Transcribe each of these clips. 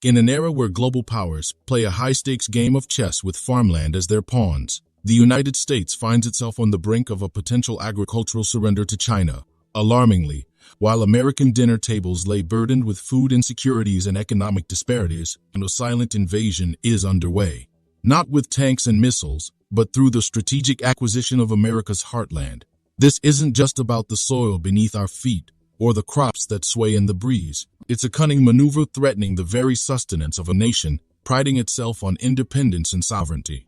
In an era where global powers play a high-stakes game of chess with farmland as their pawns, the United States finds itself on the brink of a potential agricultural surrender to China. Alarmingly, while American dinner tables lay burdened with food insecurities and economic disparities, a silent invasion is underway. Not with tanks and missiles, but through the strategic acquisition of America's heartland. This isn't just about the soil beneath our feet or the crops that sway in the breeze. It's a cunning maneuver threatening the very sustenance of a nation priding itself on independence and sovereignty.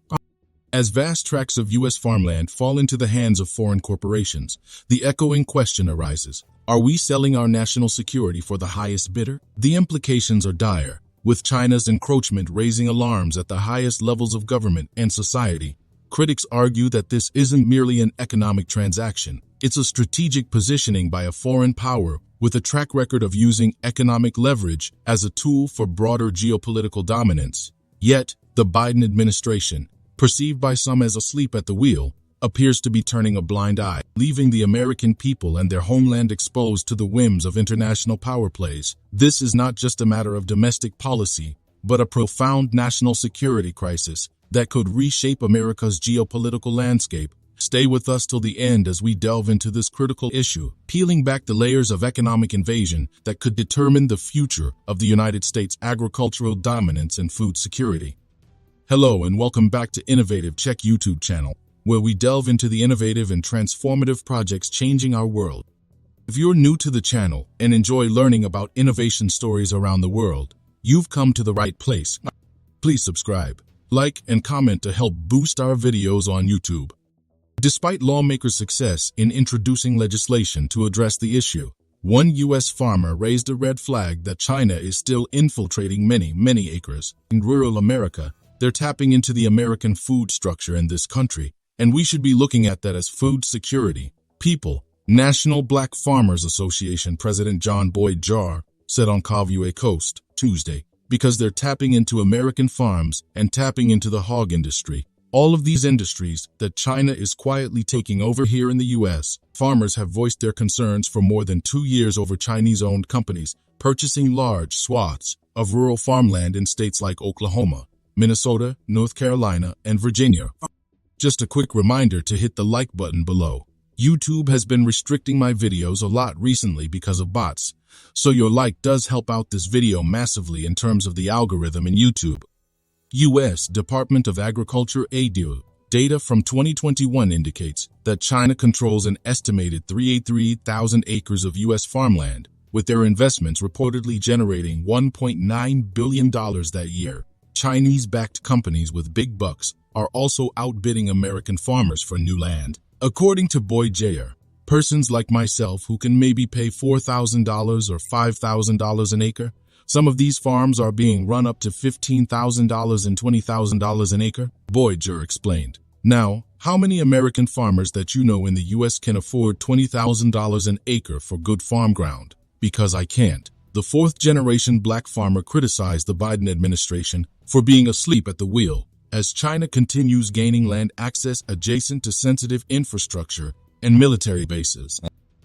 As vast tracts of U.S. farmland fall into the hands of foreign corporations, the echoing question arises: are we selling our national security for the highest bidder? The implications are dire, with China's encroachment raising alarms at the highest levels of government and society. Critics argue that this isn't merely an economic transaction. It's a strategic positioning by a foreign power with a track record of using economic leverage as a tool for broader geopolitical dominance. Yet, the Biden administration, perceived by some as asleep at the wheel, appears to be turning a blind eye, leaving the American people and their homeland exposed to the whims of international power plays. This is not just a matter of domestic policy, but a profound national security crisis that could reshape America's geopolitical landscape. Stay with us till the end as we delve into this critical issue, peeling back the layers of economic invasion that could determine the future of the United States' agricultural dominance and food security. Hello and welcome back to Innovative Check YouTube channel, where we delve into the innovative and transformative projects changing our world. If you're new to the channel and enjoy learning about innovation stories around the world, you've come to the right place. Please subscribe, like, and comment to help boost our videos on YouTube. Despite lawmakers' success in introducing legislation to address the issue, one U.S. farmer raised a red flag that China is still infiltrating many acres. In rural America, they're tapping into the American food structure in this country, and we should be looking at that as food security. National Black Farmers Association President John Boyd Jar said on Kavue Coast Tuesday, because they're tapping into American farms and tapping into the hog industry. All of these industries that China is quietly taking over here in the U.S. Farmers have voiced their concerns for more than 2 years over Chinese-owned companies purchasing large swaths of rural farmland in states like Oklahoma, Minnesota, North Carolina, and Virginia. Just a quick reminder to hit the like button below. YouTube has been restricting my videos a lot recently because of bots, so your like does help out this video massively in terms of the algorithm in YouTube. U.S. Department of Agriculture ADU data from 2021 indicates that China controls an estimated 383,000 acres of U.S. farmland, with their investments reportedly generating $1.9 billion that year. Chinese-backed companies with big bucks are also outbidding American farmers for new land. According to Boyd Jar, persons like myself who can maybe pay $4,000 or $5,000 an acre, some of these farms are being run up to $15,000 and $20,000 an acre, Boyd Jar explained. Now, how many American farmers that you know in the U.S. can afford $20,000 an acre for good farm ground? Because I can't. The fourth-generation black farmer criticized the Biden administration for being asleep at the wheel, as China continues gaining land access adjacent to sensitive infrastructure and military bases.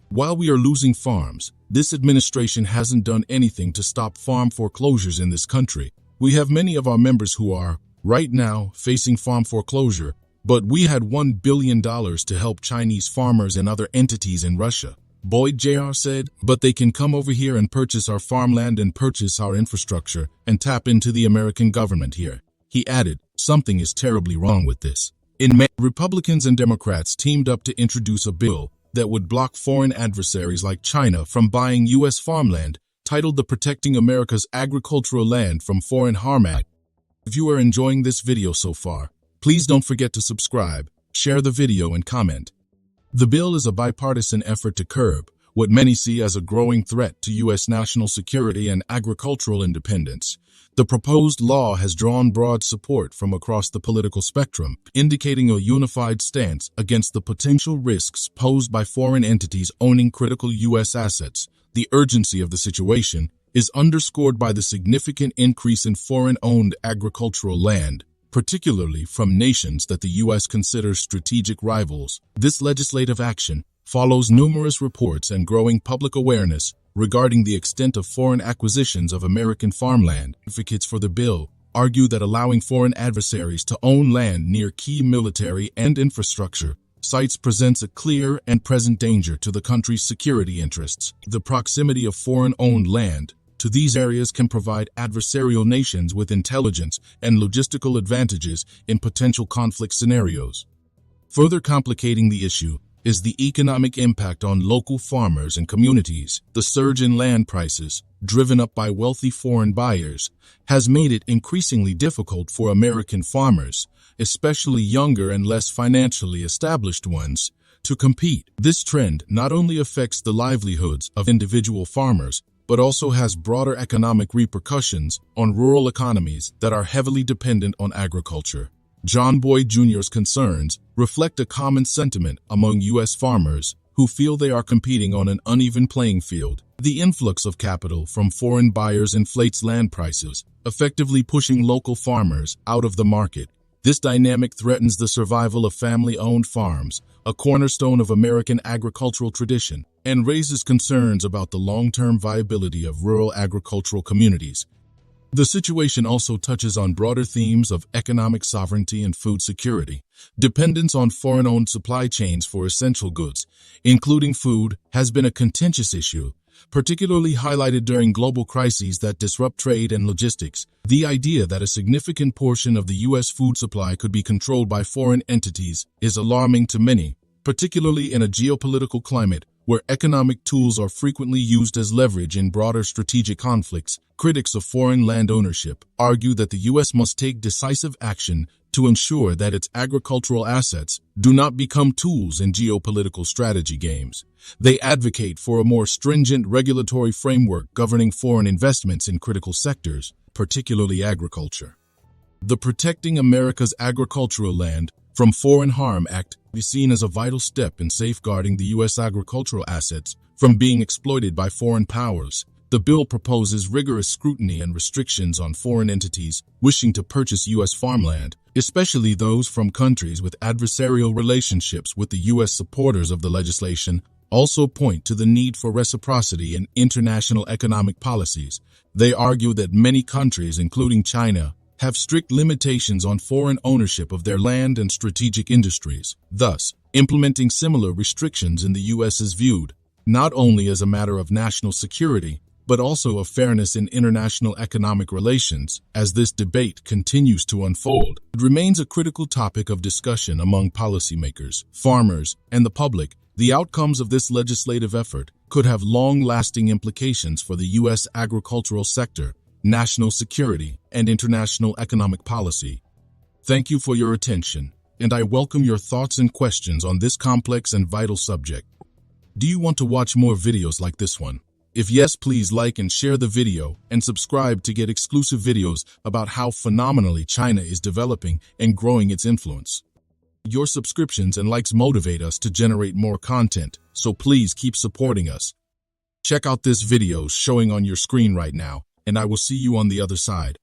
While we are losing farms, this administration hasn't done anything to stop farm foreclosures in this country. We have many of our members who are, right now, facing farm foreclosure, but we had $1 billion to help Chinese farmers and other entities in Russia. Boyd Jar said, but they can come over here and purchase our farmland and purchase our infrastructure and tap into the American government here. He added, something is terribly wrong with this. In May, Republicans and Democrats teamed up to introduce a bill that would block foreign adversaries like China from buying U.S. farmland, titled the Protecting America's Agricultural Land from Foreign Harm Act. If you are enjoying this video so far, please don't forget to subscribe, share the video, and comment. The bill is a bipartisan effort to curb what many see as a growing threat to U.S. national security and agricultural independence. The proposed law has drawn broad support from across the political spectrum, indicating a unified stance against the potential risks posed by foreign entities owning critical U.S. assets. The urgency of the situation is underscored by the significant increase in foreign-owned agricultural land, particularly from nations that the U.S. considers strategic rivals. This legislative action follows numerous reports and growing public awareness regarding the extent of foreign acquisitions of American farmland. Advocates for the bill argue that allowing foreign adversaries to own land near key military and infrastructure sites presents a clear and present danger to the country's security interests. The proximity of foreign-owned land to these areas can provide adversarial nations with intelligence and logistical advantages in potential conflict scenarios. Further complicating the issue is the economic impact on local farmers and communities. The surge in land prices, driven up by wealthy foreign buyers, has made it increasingly difficult for American farmers, especially younger and less financially established ones, to compete. This trend not only affects the livelihoods of individual farmers, but also has broader economic repercussions on rural economies that are heavily dependent on agriculture. John Boyd Jr.'s concerns reflect a common sentiment among U.S. farmers who feel they are competing on an uneven playing field. The influx of capital from foreign buyers inflates land prices, effectively pushing local farmers out of the market. This dynamic threatens the survival of family-owned farms, a cornerstone of American agricultural tradition, and raises concerns about the long-term viability of rural agricultural communities. The situation also touches on broader themes of economic sovereignty and food security. Dependence on foreign-owned supply chains for essential goods, including food, has been a contentious issue, particularly highlighted during global crises that disrupt trade and logistics. The idea that a significant portion of the U.S. food supply could be controlled by foreign entities is alarming to many, particularly in a geopolitical climate where economic tools are frequently used as leverage in broader strategic conflicts. Critics of foreign land ownership argue that the U.S. must take decisive action to ensure that its agricultural assets do not become tools in geopolitical strategy games. They advocate for a more stringent regulatory framework governing foreign investments in critical sectors, particularly agriculture. The Protecting America's Agricultural Land from Foreign Harm Act is seen as a vital step in safeguarding the U.S. agricultural assets from being exploited by foreign powers. The bill proposes rigorous scrutiny and restrictions on foreign entities wishing to purchase U.S. farmland, especially those from countries with adversarial relationships with the U.S. Supporters of the legislation also point to the need for reciprocity in international economic policies. They argue that many countries, including China, have strict limitations on foreign ownership of their land and strategic industries. Thus, implementing similar restrictions in the U.S. is viewed not only as a matter of national security, but also of fairness in international economic relations. As this debate continues to unfold, it remains a critical topic of discussion among policymakers, farmers, and the public. The outcomes of this legislative effort could have long-lasting implications for the U.S. agricultural sector, national security, and international economic policy. Thank you for your attention, and I welcome your thoughts and questions on this complex and vital subject. Do you want to watch more videos like this one? If yes, please like and share the video and subscribe to get exclusive videos about how phenomenally China is developing and growing its influence. Your subscriptions and likes motivate us to generate more content, so please keep supporting us. Check out this video showing on your screen right now, and I will see you on the other side.